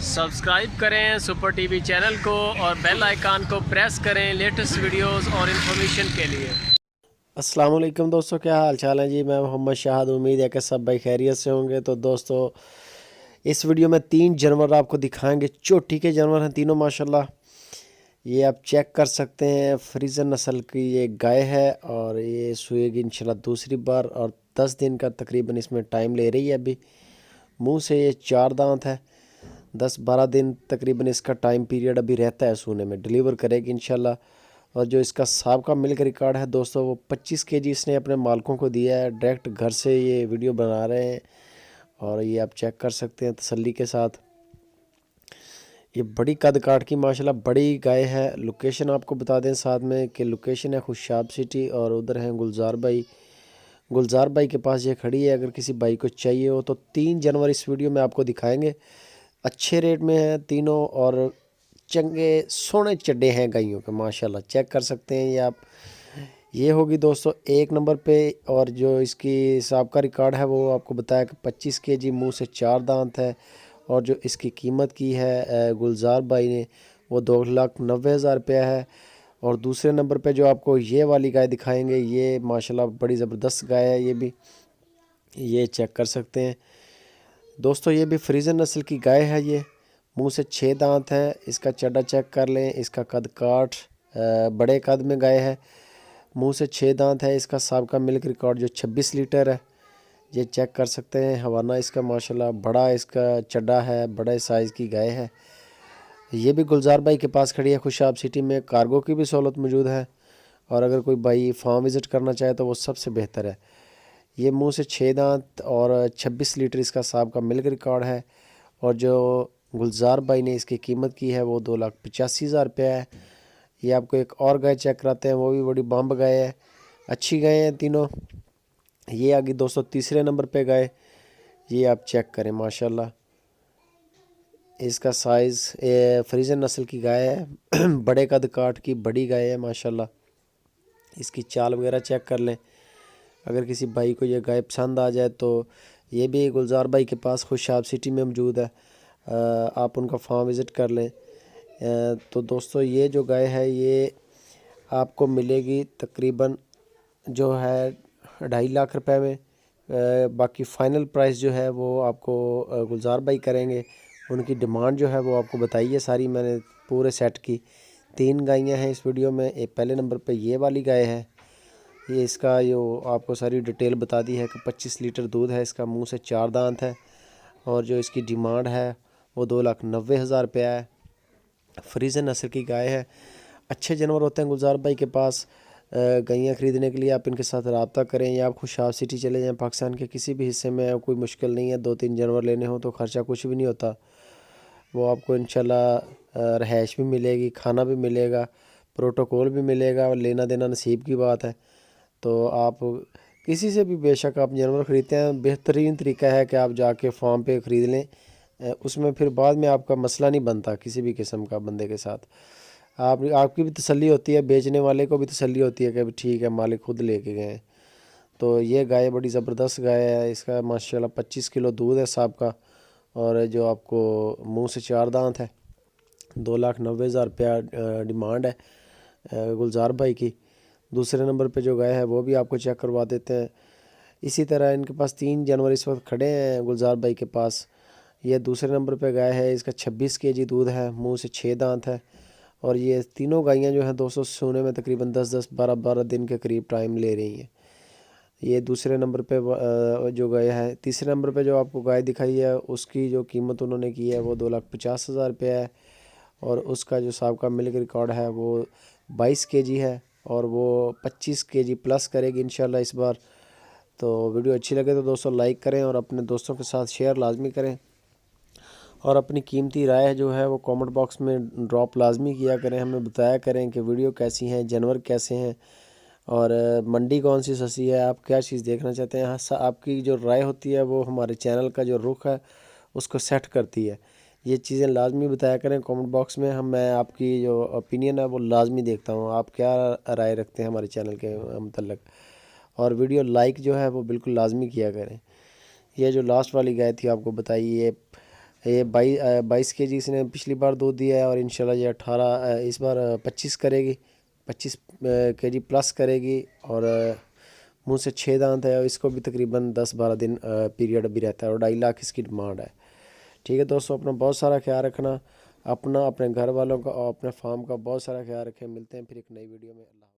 Subscribe करें super TV channel को और बेल आइकन को प्रेस करें लेटेस्ट वीडियोस और इन्फॉर्मेशन के लिए। अस्सलाम वालेकुम दोस्तों, क्या हाल चाल है जी। मैं मोहम्मद शाहद, उम्मीद है कि सब भाई खैरियत से होंगे। तो दोस्तों, इस वीडियो में 3 जानवर आपको दिखाएंगे। चोटी के जानवर हैं तीनों माशाल्लाह। ये आप चेक कर सकते हैं, फ्रीजन नस्ल की ये गाय है और ये सुएगी इंशाल्लाह दूसरी बार, और 10 दिन का तकरीबन इसमें टाइम ले रही है। अभी मुंह से ये 4 दांत है। 10-12 दिन तकरीबन इसका टाइम पीरियड अभी रहता है सूने में। डिलीवर करेगी इंशाल्लाह। और जो इसका साबिक़ा मिल्क रिकॉर्ड है दोस्तों, वो 25 केजी इसने अपने मालिकों को दिया है। डायरेक्ट घर से ये वीडियो बना रहे हैं और ये आप चेक कर सकते हैं तसल्ली के साथ। ये बड़ी कद काट की माशाल्लाह बड़ी गाय है। लोकेशन आपको बता दें साथ में कि लोकेशन है खुशाब सिटी, और उधर हैं गुलजार भाई। गुलजार भाई के पास ये खड़ी है। अगर किसी भाई को चाहिए हो तो 3 जानवर इस वीडियो में आपको दिखाएंगे। अच्छे रेट में हैं तीनों और चंगे सोने चड्डे हैं गायों के माशाल्लाह। चेक कर सकते हैं ये आप। ये होगी दोस्तों 1 नंबर पे। और जो इसकी साबिक़ा रिकॉर्ड है वो आपको बताया कि 25 केजी, मुंह से 4 दांत है। और जो इसकी कीमत की है गुलजार भाई ने, वो 2,90,000 रुपया है। और दूसरे नंबर पे जो आपको ये वाली गाय दिखाएंगे, ये माशाल्लाह बड़ी ज़बरदस्त गाय है। ये भी ये चेक कर सकते हैं दोस्तों। ये भी फ्रीजन नस्ल की गाय है। ये मुंह से 6 दांत है। इसका चड्डा चेक कर लें। इसका कद काठ बड़े कद में गाय है। मुंह से 6 दांत है। इसका साबिक़ा मिल्क रिकॉर्ड जो 26 लीटर है, ये चेक कर सकते हैं। हवाना इसका माशाल्लाह बड़ा इसका चड्डा है, बड़े साइज़ की गाय है। ये भी गुलजार भाई के पास खड़ी है खुशाब सिटी में। कार्गो की भी सहूलत मौजूद है, और अगर कोई भाई फार्म विज़िट करना चाहे तो वो सबसे बेहतर है। ये मुंह से 6 दांत और 26 लीटर इसका साबिक़ा मिल्क रिकॉर्ड है। और जो गुलजार भाई ने इसकी कीमत की है वो 2,85,000 रुपया है। ये आपको एक और गाय चेक कराते हैं, वो भी बड़ी बम्ब गाय है। अच्छी गाय हैं तीनों। ये आ गई दोस्तों तीसरे नंबर पे गाय। ये आप चेक करें माशाल्लाह। इसका साइज़ फ्रीजन नस्ल की गाय है। बड़े कद काठ की बड़ी गाय है माशाल्लाह। इसकी चाल वगैरह चेक कर लें। अगर किसी भाई को ये गाय पसंद आ जाए तो ये भी गुलजार भाई के पास खुशाब सिटी में मौजूद है। आप उनका फार्म विज़िट कर लें। तो दोस्तों, ये जो गाय है ये आपको मिलेगी तकरीबन जो है 2.5 लाख रुपए में। बाकी फ़ाइनल प्राइस जो है वो आपको गुलजार भाई करेंगे। उनकी डिमांड जो है वो आपको बताई है सारी मैंने पूरे सेट की। 3 गायें हैं इस वीडियो में। एक पहले नंबर पे ये वाली गाय है। ये इसका जो आपको सारी डिटेल बता दी है कि 25 लीटर दूध है इसका, मुंह से 4 दांत है। और जो इसकी डिमांड है वो 2,90,000 रुपया है। फ्रीजन नस्ल की गाय है। अच्छे जानवर होते हैं गुलजार भाई के पास। गायें ख़रीदने के लिए आप इनके साथ रब्ता करें, या आप खुशाब सिटी चले जाएँ। पाकिस्तान के किसी भी हिस्से में कोई मुश्किल नहीं है। 2-3 जानवर लेने हो तो ख़र्चा कुछ भी नहीं होता। वो आपको इंशाल्लाह रहायश भी मिलेगी, खाना भी मिलेगा, प्रोटोकॉल भी मिलेगा, और लेना देना नसीब की बात है। तो आप किसी से भी बेशक आप जानवर ख़रीदते हैं, बेहतरीन तरीका है कि आप जाके फार्म पे ख़रीद लें। उसमें फिर बाद में आपका मसला नहीं बनता किसी भी किस्म का बंदे के साथ। आपकी भी तसल्ली होती है, बेचने वाले को भी तसल्ली होती है कि ठीक है मालिक खुद लेके गए हैं। तो ये गाय बड़ी ज़बरदस्त गाय है। इसका माशाल्लाह 25 किलो दूध है साहब। और जो आपको मुंह से 4 दांत है। 2,90,000 रुपया डिमांड है गुलजार भाई की। दूसरे नंबर पे जो गाय है वो भी आपको चेक करवा देते हैं। इसी तरह इनके पास 3 जानवर इस वक्त खड़े हैं गुलजार भाई के पास। ये दूसरे नंबर पे गाय है। इसका 26 केजी दूध है, मुंह से 6 दांत है। और ये तीनों गायें जो हैं दोस्तों सोने में तकरीबन 10-10, 12-12 दिन के करीब टाइम ले रही हैं। ये दूसरे नंबर पे जो गाय है। तीसरे नंबर पे जो आपको गाय दिखाई है उसकी जो कीमत उन्होंने की है वो 2,50,000 रुपया है। और उसका जो साबिक़ा मिल्क रिकॉर्ड है वो 22 केजी है, और वो 25 केजी प्लस करेगी इंशाल्लाह इस बार। तो वीडियो अच्छी लगे तो दोस्तों लाइक करें और अपने दोस्तों के साथ शेयर लाजमी करें। और अपनी कीमती राय जो है वो कमेंट बॉक्स में ड्रॉप लाजमी किया करें। हमें बताया करें कि वीडियो कैसी हैं, जानवर कैसे हैं, और मंडी कौन सी सस्ती है, आप क्या चीज़ देखना चाहते हैं। हाँ, आपकी जो राय होती है वो हमारे चैनल का जो रुख है उसको सेट करती है। ये चीज़ें लाजमी बताया करें कमेंट बॉक्स में। मैं आपकी जो ओपिनियन है वो लाजमी देखता हूँ, आप क्या राय रखते हैं हमारे चैनल के मतलब। और वीडियो लाइक जो है वो बिल्कुल लाजमी किया करें। ये जो लास्ट वाली गाय थी आपको बताइए, ये 22 kg इसने पिछली बार दूध दिया है और इंशाल्लाह ये 18 इस बार 25 करेगी, 25 kg प्लस करेगी। और मुंह से 6 दांत है और इसको भी तकरीबन 10-12 दिन पीरियड भी रहता है और 2.5 लाख इसकी डिमांड है। ठीक है दोस्तों, अपना बहुत सारा ख्याल रखना, अपना, अपने घर वालों का और अपने फार्म का बहुत सारा ख्याल रखें। मिलते हैं फिर एक नई वीडियो में। अल्लाह।